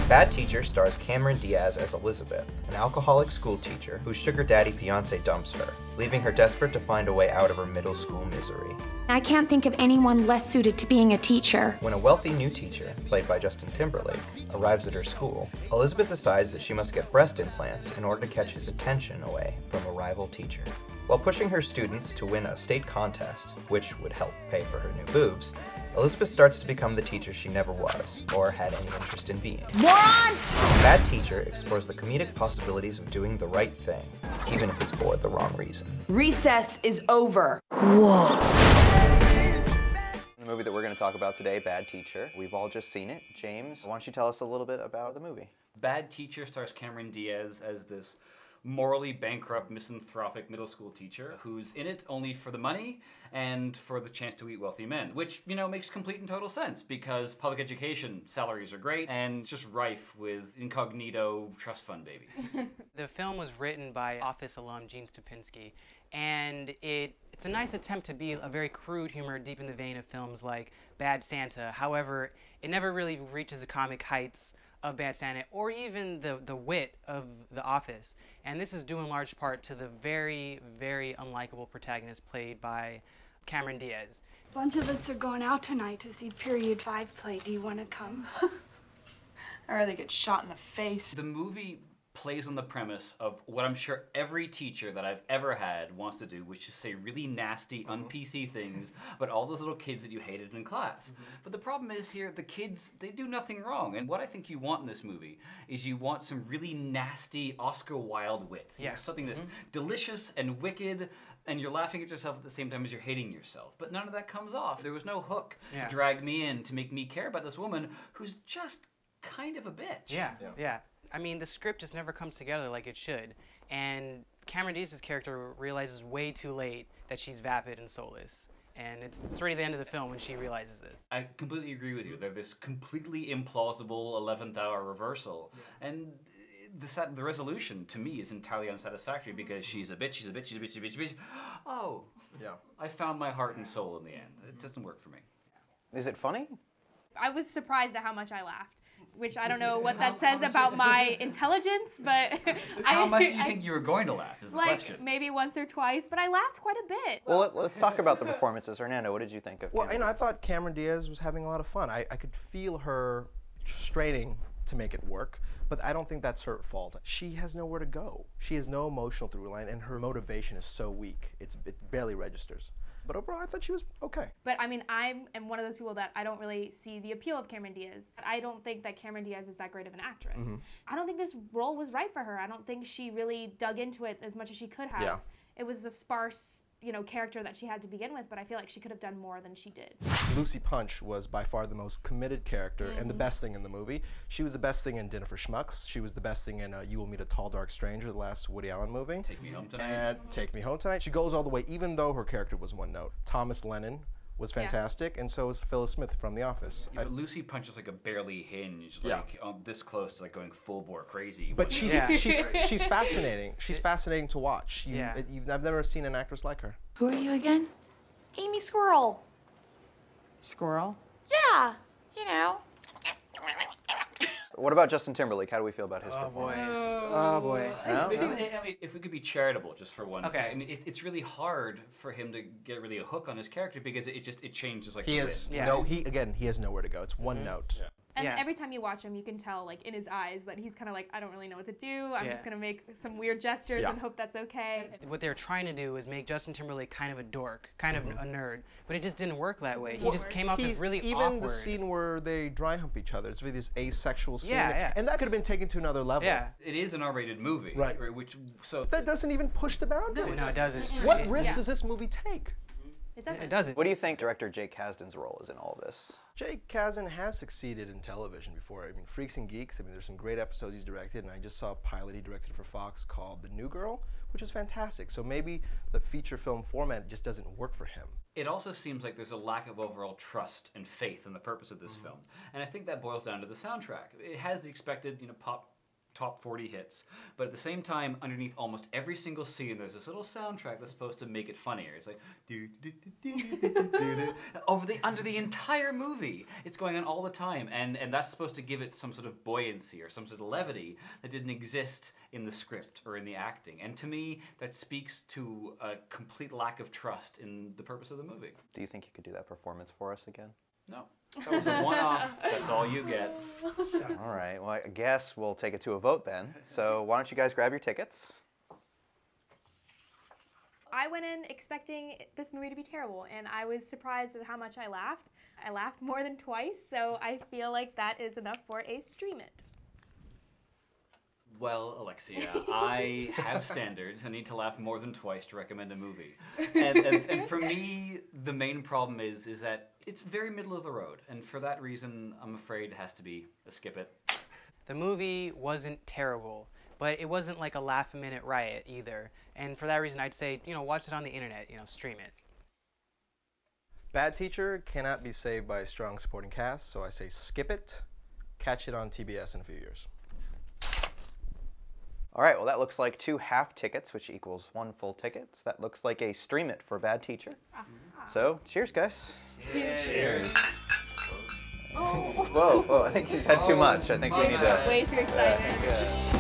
Bad Teacher stars Cameron Diaz as Elizabeth, an alcoholic school teacher whose sugar daddy fiance dumps her, leaving her desperate to find a way out of her middle school misery. I can't think of anyone less suited to being a teacher. When a wealthy new teacher, played by Justin Timberlake, arrives at her school, Elizabeth decides that she must get breast implants in order to catch his attention away from a rival teacher. While pushing her students to win a state contest, which would help pay for her new boobs, Elizabeth starts to become the teacher she never was, or had any interest in being. Morons! Bad Teacher explores the comedic possibilities of doing the right thing, even if it's for the wrong reason. Recess is over. Whoa. The movie that we're going to talk about today, Bad Teacher, we've all just seen it. James, why don't you tell us a little bit about the movie? Bad Teacher stars Cameron Diaz as this morally bankrupt, misanthropic middle school teacher who's in it only for the money and for the chance to eat wealthy men, which, you know, makes complete and total sense because public education salaries are great and it's just rife with incognito trust fund babies. The film was written by Office alum Gene Stupnitsky, and it's a nice attempt to be a very crude humor deep in the vein of films like Bad Santa. However, it never really reaches the comic heights of Bad Santa, or even the wit of The Office. And this is due in large part to the very, very unlikable protagonist played by Cameron Diaz. A bunch of us are going out tonight to see Period 5 play. Do you want to come? I'd rather get shot in the face. The movie plays on the premise of what I'm sure every teacher that I've ever had wants to do, which is say really nasty, un-PC things about all those little kids that you hated in class. But the problem is here, the kids, they do nothing wrong. And what I think you want in this movie is you want some really nasty Oscar Wilde wit. Yeah. Something that's delicious and wicked, and you're laughing at yourself at the same time as you're hating yourself. But none of that comes off. There was no hook to drag me in to make me care about this woman who's just kind of a bitch. Yeah. I mean, the script just never comes together like it should. And Cameron Diaz's character realizes way too late that she's vapid and soulless. And it's already the end of the film when she realizes this. I completely agree with you. They're this completely implausible 11th hour reversal. And the resolution, to me, is entirely unsatisfactory because she's a bitch, she's a bitch, she's a bitch, she's a bitch, she's a bitch. Oh, I found my heart and soul in the end. It doesn't work for me. Is it funny? I was surprised at how much I laughed, which I don't know what that says about my intelligence, but How much do you think you were going to laugh is the question. Maybe once or twice, but I laughed quite a bit. Well, let's talk about the performances. Hernando, what did you think of Well, I thought Cameron Diaz was having a lot of fun. I could feel her straining to make it work, but I don't think that's her fault. She has nowhere to go. She has no emotional through line, and her motivation is so weak. It barely registers. But overall, I thought she was okay. But I mean, I am one of those people that I don't really see the appeal of Cameron Diaz. I don't think that Cameron Diaz is that great of an actress. I don't think this role was right for her. I don't think she really dug into it as much as she could have. Yeah. It was a sparse, character that she had to begin with, but I feel like she could have done more than she did. Lucy Punch was by far the most committed character and the best thing in the movie. She was the best thing in Dinner for Schmucks. She was the best thing in You Will Meet a Tall Dark Stranger, the last Woody Allen movie. Take Me Home Tonight. And Take Me Home Tonight. She goes all the way, even though her character was one note. Thomas Lennon was fantastic, and so was Phyllis Smith from The Office. Yeah, but Lucy Punch is like a barely hinged, like this close to like going full bore crazy. But she's fascinating. She's fascinating to watch. I've never seen an actress like her. Who are you again? Amy Squirrel. Squirrel? Yeah, What about Justin Timberlake? How do we feel about his performance? Oh boy. No? If we could be charitable just for one Okay. second. I mean, it's really hard for him to get really a hook on his character because it changes like He the has wind. he has nowhere to go. It's one note. And every time you watch him, you can tell, like, in his eyes that he's kind of like, I don't really know what to do. I'm just going to make some weird gestures and hope that's okay. What they were trying to do is make Justin Timberlake kind of a dork, kind of a nerd, but it just didn't work that way. He just came off as really awkward. Even the scene where they dry hump each other, it's really this asexual scene. Yeah. And that could have been taken to another level. Yeah. It is an R-rated movie, Right. So That doesn't even push the boundaries. No, it doesn't. What risks does this movie take? It doesn't. What do you think director Jake Kasdan's role is in all of this? Jake Kasdan has succeeded in television before. I mean, Freaks and Geeks, there's some great episodes he's directed, and I just saw a pilot he directed for Fox called The New Girl, which is fantastic. So maybe the feature film format just doesn't work for him. It also seems like there's a lack of overall trust and faith in the purpose of this film. And I think that boils down to the soundtrack. It has the expected, pop top 40 hits. But at the same time, underneath almost every single scene, there's this little soundtrack that's supposed to make it funnier. It's like under the entire movie. It's going on all the time, and that's supposed to give it some sort of buoyancy or some sort of levity that didn't exist in the script or in the acting. And to me, that speaks to a complete lack of trust in the purpose of the movie. Do you think you could do that performance for us again? No. That was a one-off. That's all you get. All right, well, I guess we'll take it to a vote then. So why don't you guys grab your tickets? I went in expecting this movie to be terrible, and I was surprised at how much I laughed. I laughed more than twice, so I feel like that is enough for a stream it. Well, Alexia, I have standards. I need to laugh more than twice to recommend a movie. And for me, the main problem is that it's very middle of the road. And for that reason, I'm afraid it has to be a skip it. The movie wasn't terrible, but it wasn't like a laugh-a-minute riot either. And for that reason, I'd say, watch it on the internet, stream it. Bad Teacher cannot be saved by a strong supporting cast, so I say skip it. Catch it on TBS in a few years. All right, well, that looks like 2 half tickets, which equals 1 full ticket. So that looks like a stream it for Bad Teacher. So, cheers, guys. Cheers. Whoa, I think he's had too much. I think we need to... Way too excited.